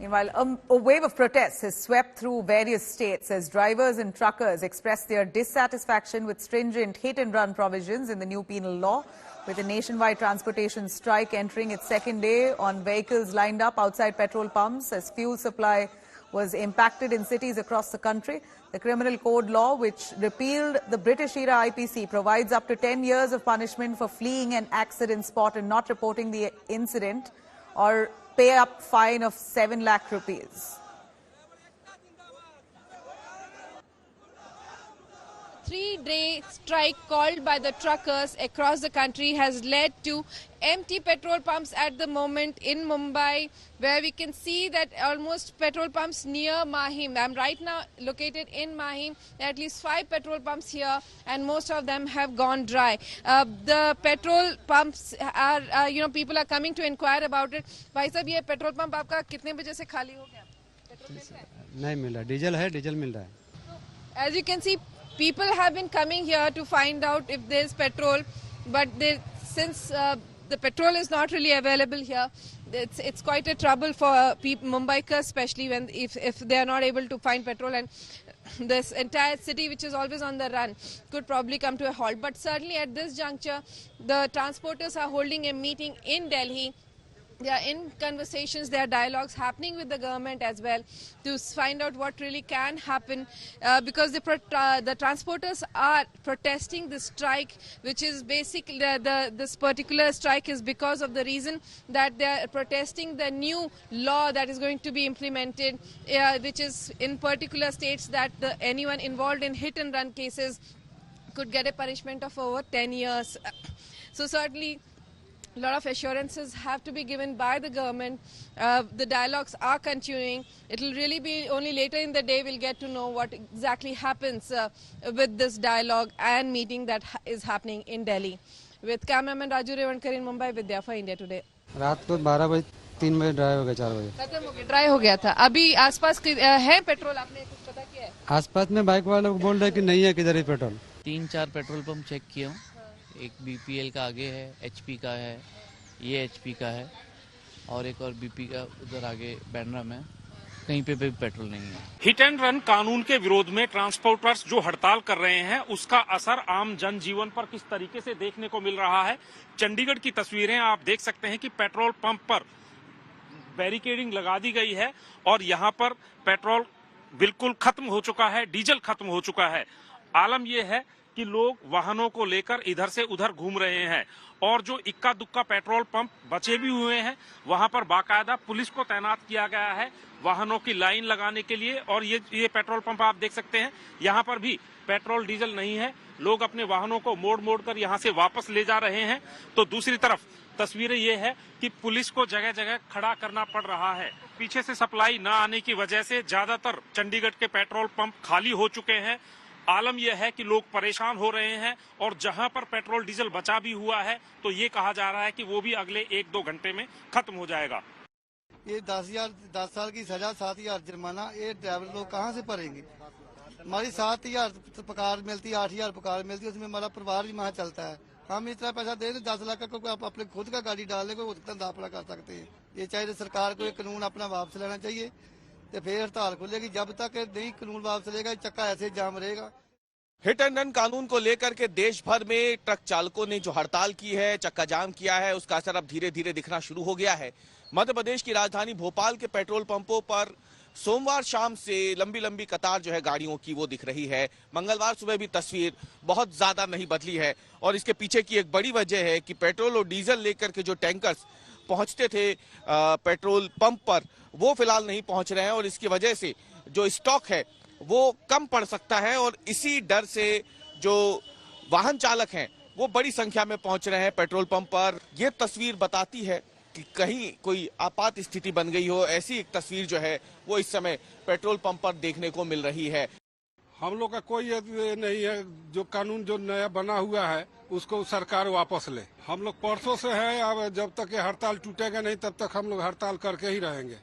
Meanwhile, a wave of protests has swept through various states as drivers and truckers express their dissatisfaction with stringent hit-and-run provisions in the new penal law, with a nationwide transportation strike entering its second day on vehicles lined up outside petrol pumps as fuel supply was impacted in cities across the country. The Criminal Code law, which repealed the British-era IPC, provides up to 10 years of punishment for fleeing an accident spot and not reporting the incident, or pay up fine of 7 lakh rupees. 3-day strike called by the truckers across the country has led to empty petrol pumps at the moment in Mumbai, where we can see that almost petrol pumps near Mahim. I'm right now located in Mahim. There are at least 5 petrol pumps here, and most of them have gone dry. The petrol pumps are, people are coming to inquire about it. Bhai sahab, ye petrol pump aapka kitne baje se khali ho gaya? नहीं मिल रहा, diesel है, diesel मिल रहा है. As you can see, people have been coming here to find out if there's petrol, but since the petrol is not really available here, it's quite a trouble for Mumbaikars, especially if they are not able to find petrol, and this entire city, which is always on the run, could probably come to a halt. But certainly at this juncture, the transporters are holding a meeting in Delhi. They are in conversations, there are dialogues happening with the government as well to find out what really can happen, because the transporters are protesting the strike, which is basically this particular strike is because of the reason that they are protesting the new law that is going to be implemented, which is in particular states that anyone involved in hit and run cases could get a punishment of over 10 years. So certainly a lot of assurances have to be given by the government. The dialogues are continuing. It will really be only later in the day we'll get to know what exactly happens with this dialogue and meeting that is happening in Delhi. With cameraman Raju Revankar in Mumbai, Vidya for India Today. रात को 12 बजे 3 बजे dry हो गया, 4 बजे खत्म हो गया, ड्राई हो गया था. अभी आसपास है पेट्रोल, आपने कुछ पता किया है? आसपास में बाइक वाले लोग बोल रहे हैं कि नहीं है किधर ही पेट्रोल. 3-4 पेट्रोल पंप चेक किया हूँ. एक बीपीएल का आगे है, एचपी का है, ये एचपी का है, और एक और बीपी का उधर आगे बैंड्रा में. कहीं पे भी पेट्रोल नहीं है. हिट एंड रन कानून के विरोध में ट्रांसपोर्टर्स जो हड़ताल कर रहे हैं, उसका असर आम जनजीवन पर किस तरीके से देखने को मिल रहा है. चंडीगढ़ की तस्वीरें आप देख सकते हैं कि पेट्रोल पंप पर बैरिकेडिंग लगा दी गई है और यहां पर पेट्रोल बिल्कुल खत्म हो चुका है, डीजल खत्म हो चुका है. आलम यह है कि लोग वाहनों को लेकर इधर से उधर घूम रहे हैं और जो इक्का दुक्का पेट्रोल पंप बचे भी हुए हैं, वहां पर बाकायदा पुलिस को तैनात किया गया है वाहनों की लाइन लगाने के लिए. और ये पेट्रोल पंप आप देख सकते हैं, यहां पर भी पेट्रोल डीजल नहीं है. लोग अपने वाहनों को मोड़ मोड़ कर यहां से वापस ले जा रहे हैं. तो दूसरी तरफ तस्वीरें ये है कि पुलिस को जगह जगह खड़ा करना पड़ रहा है. पीछे से सप्लाई न आने की वजह से ज्यादातर चंडीगढ़ के पेट्रोल पंप खाली हो चुके हैं. आलम यह है कि लोग परेशान हो रहे हैं और जहां पर पेट्रोल डीजल बचा भी हुआ है तो ये कहा जा रहा है कि वो भी अगले 1-2 घंटे में खत्म हो जाएगा. ये 10 साल की सजा, 7,000 जुर्माना, ये ड्राइवर लोग कहां से भरेंगे? हमारी 7,000 पगार मिलती है, 8,000 पगार मिलती है, उसमें हमारा परिवार भी वहाँ चलता है. हम इतना पैसा दे 10 लाख का आप अपने खुद का गाड़ी डालने को धंधा अपना कर सकते हैं. ये चाहिए सरकार को ये कानून अपना वापस लेना चाहिए, तो फिर हड़ताल खुलेगी. जब तक नहीं कानून वापस लेगा, चक्का ऐसे जाम रहेगा. हिट एंड रन कानून को लेकर के देश भर में ट्रक चालकों ने जो हड़ताल की है, चक्का जाम किया है, उसका असर अब धीरे धीरे दिखना शुरू हो गया है. मध्य प्रदेश की राजधानी भोपाल के पेट्रोल पंपों पर सोमवार शाम से लंबी लंबी कतार जो है गाड़ियों की वो दिख रही है. मंगलवार सुबह भी तस्वीर बहुत ज्यादा नहीं बदली है और इसके पीछे की एक बड़ी वजह है कि पेट्रोल और डीजल लेकर के जो टैंकर्स पहुंचते थे पेट्रोल पंप पर, वो फिलहाल नहीं पहुंच रहे हैं और इसकी वजह से जो स्टॉक है वो कम पड़ सकता है. और इसी डर से जो वाहन चालक हैं वो बड़ी संख्या में पहुंच रहे हैं पेट्रोल पंप पर. ये तस्वीर बताती है कि कहीं कोई आपात स्थिति बन गई हो, ऐसी एक तस्वीर जो है वो इस समय पेट्रोल पंप पर देखने को मिल रही है. हम लोग का कोई नहीं है, जो कानून जो नया बना हुआ है उसको सरकार वापस ले. हम लोग परसों से है, अब जब तक ये हड़ताल टूटेगा नहीं तब तक हम लोग हड़ताल करके ही रहेंगे.